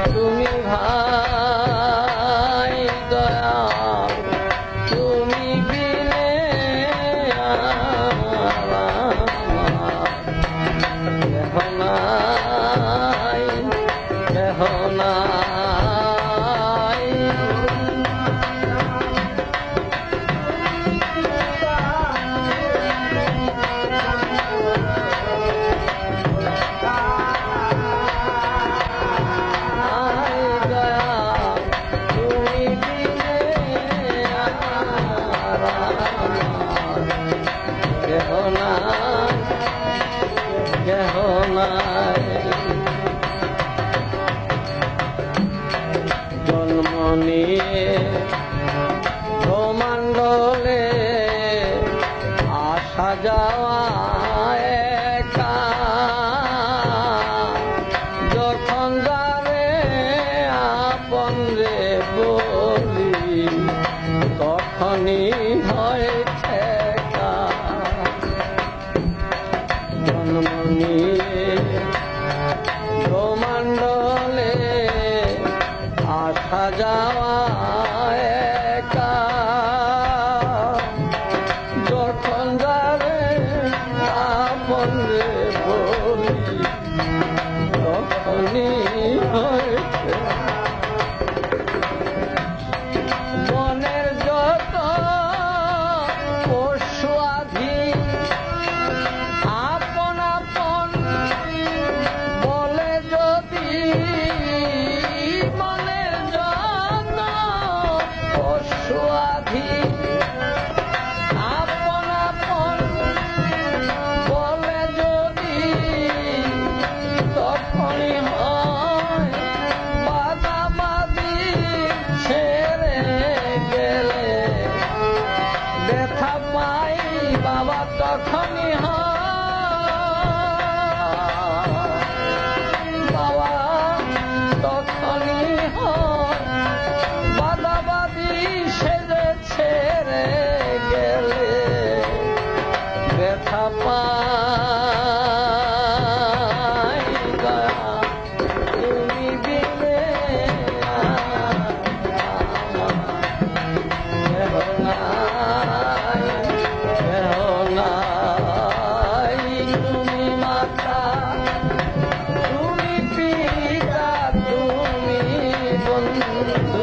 তুমি ভাই দয়াল তুমি বিনে কেহ নাই কেহ নাই জন্ম নিয়ে ব্রহ্মাণ্ডলে আসা যাওয়া একা যখন যাবে আপন রে বলি তখনই হয় ঠেকা জন্ম নিয়ে ব্রহ্মাণ্ডলে আসা যাওয়া একা যখন যাবে আপন রে বলি তখনই হয়েছে মনের যত পশু আধি আপন আপন বলে যদি মনের যত পশু আধি আপন আপন বলে যদি তখনই হয় বাদাবাদি ছেড়ে গেলে ব্যথা পাই বাবা তখনই বাবা তখনই বাদাবাদি সেজে ছেড়ে গেলে ব্যথা পাই তুমি বিনে কেহ নাই কেহ নাই তুমি মাতা তুমি পিতা তুমি বন্ধু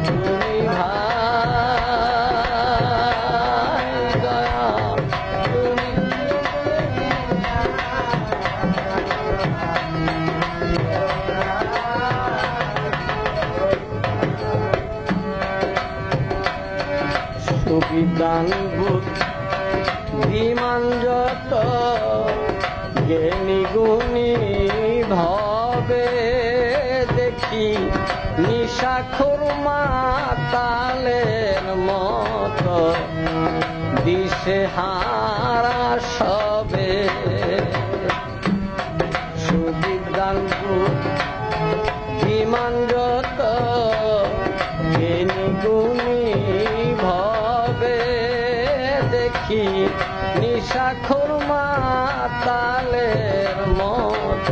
তুমি ভাই দয়াল তুমি সুবিধান বুদ্ধিমান যত জ্ঞানী গুণী ভবে দেখি নিশাখর মাতালের মত দিশে হারা সবে সুবিধান বুদ্ধিমান যত জ্ঞানী গুণী ভবে দেখি নিশাখর মাতালের মত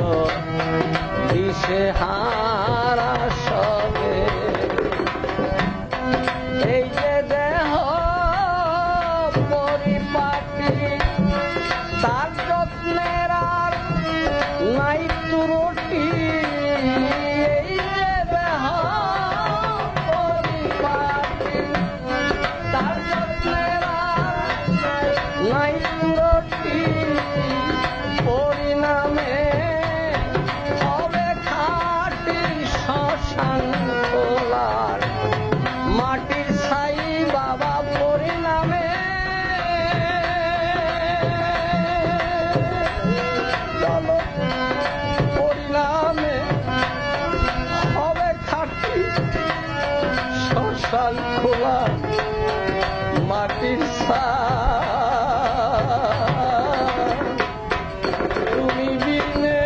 দিশে হারা সবে এই যে দেহ পরিপাটি তার যত্নের আর নাই ত্রুটি এই যে দেহ পরিপাটি তার যত্নের আর নাই ত্রুটি পরিণামে হবে খাটি শ্মশান খোলার মাটির ছাই বাবা পরিণামে পরিণামে হবে খাটি শ্মশান খোলা মাটির ছাই তুমি বিনে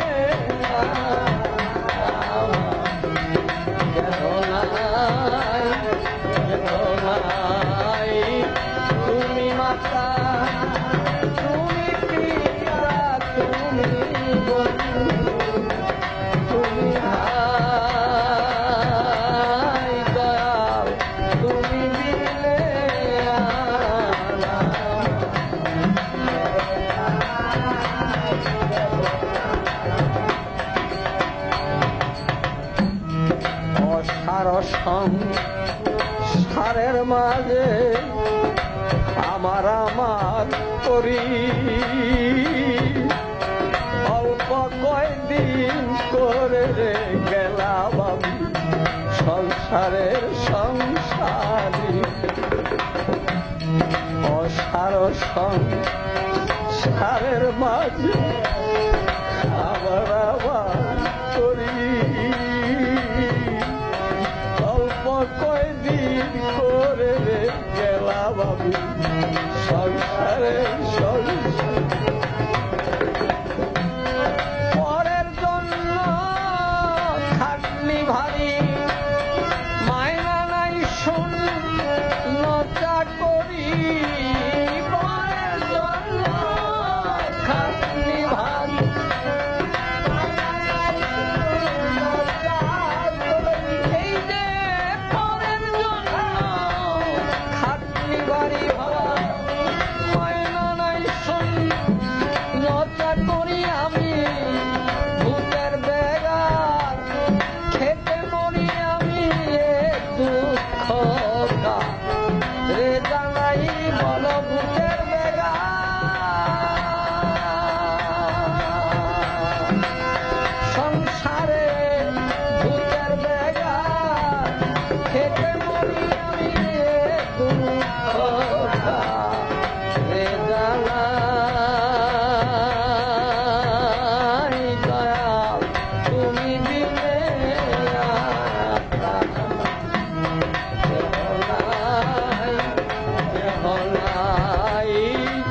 কেহ নাই কেহ নাই তুমি মাতা তুমি পিতা তুমি বন্ধু তুমি ভাই সংসারের মাঝে আমার আমার করি অল্প কয়দিন করে গেলাম আমি সংসারের সংসারী অসার সংসারের মাঝে আমার আমার করি অল্প কয়দিন করে গেলাম আমি সংসারের সংসার পরের জন্য খাটনি ভারী মায়না নাই শুন লজ্জা করি পরের জন্য খাটনি ভারী এই যে পরের জন্য খাটনি ভারী মায়না নাই শুন লজ্জা করি আমি ভূতের বেগার খেতে মরি আমি দুঃখ রে জানাই বল ভূতের বেগার সংসারে ভূতের বেগার খেতে মরি আমি দুঃখ রে জানাই দয়াল তুমি বিনে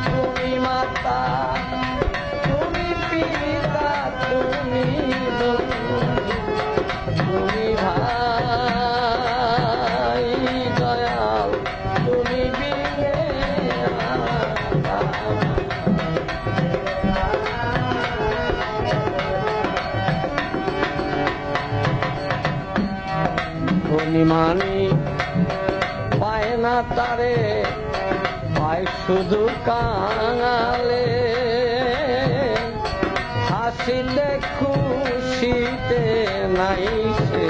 তুমি মাতা তুমি পিতা তুমি তুমি ভাই দয়াল তুমি বিনে ধনীমানি পায় না তারে পায় শুধু কাঙালে হাসিতে খুশিতে নাই সে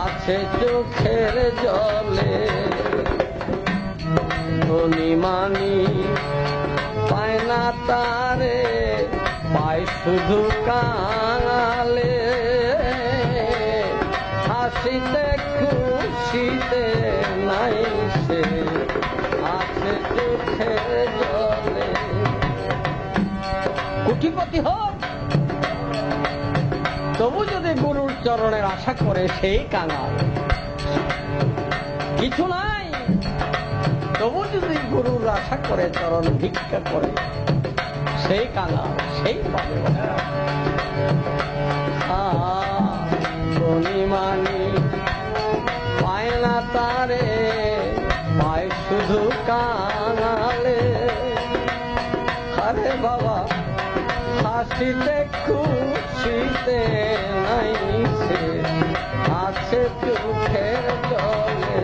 আছে চোখের জলে ধনীমানি পায় না তারে পায় শুধু কাঙালে হাসিতে খুশিতে নাই সে আছে চোখের জলে কোটিপতি হোক তবু যদি গুরুর চরণের আশা করে সেই কাঙাল কিছু নাই তবু যদি গুরুর আশা করে চরণ ভিক্ষা করে সেই কাঙাল সেই পাবে ধনীমানি পায় না তারে পায় শুধু কাঙালে আরে বাবা হাসিতে খুশিতে নাই সে আছে চোখের জলে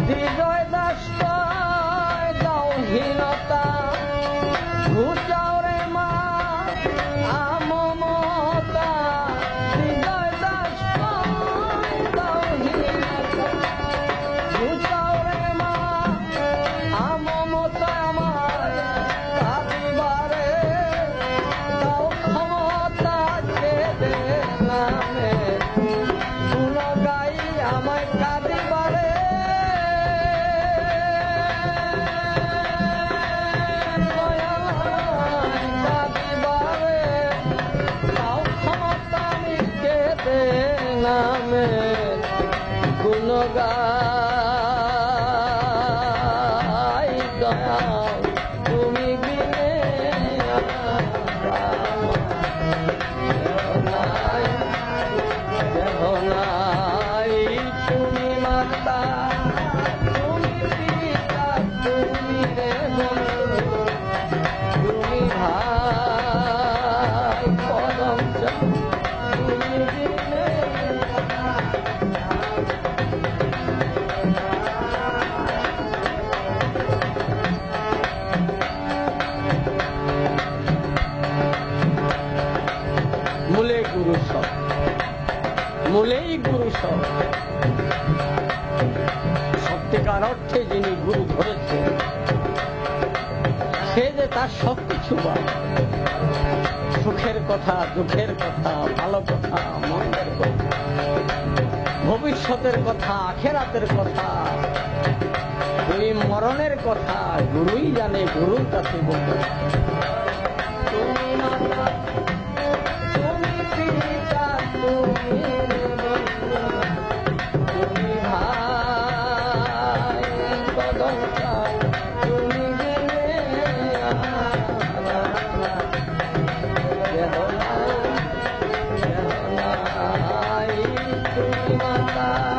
হৃদয় দাস দাওহীনতা ঘুচাও রে মা আমমতা হৃদয় দাস দাওহীনতা ঘুচাও রে মা আমমতা আমার কাঁদিবারে দাও ক্ষমতা কেঁদে নামে গুণ গাই আমায় কাঁদিবারে নামে গুণ গাই দয়াল তুমি বিনে নাই তুমি মাতা তুমি পিতা তুমি রে বন্ধু তুমি ভাই পরম তুমি বিনে মূলে গুরু সব মূলেই গুরু সব। সত্যিকার অর্থে যিনি গুরু ধরেছে সে যে তার সবকিছু বা সুখের কথা, দুঃখের কথা, ভালো কথা, মন্দের কথা, ভবিষ্যতের কথা, আখেরাতের কথা, ওই মরণের কথা গুরুই জানে, গুরুর কাছে বলতে। তুমি মাতা, তুমি পিতা, তুমি তুমি ভাই বদলতা, তুমি গেলে তুমি মাতা।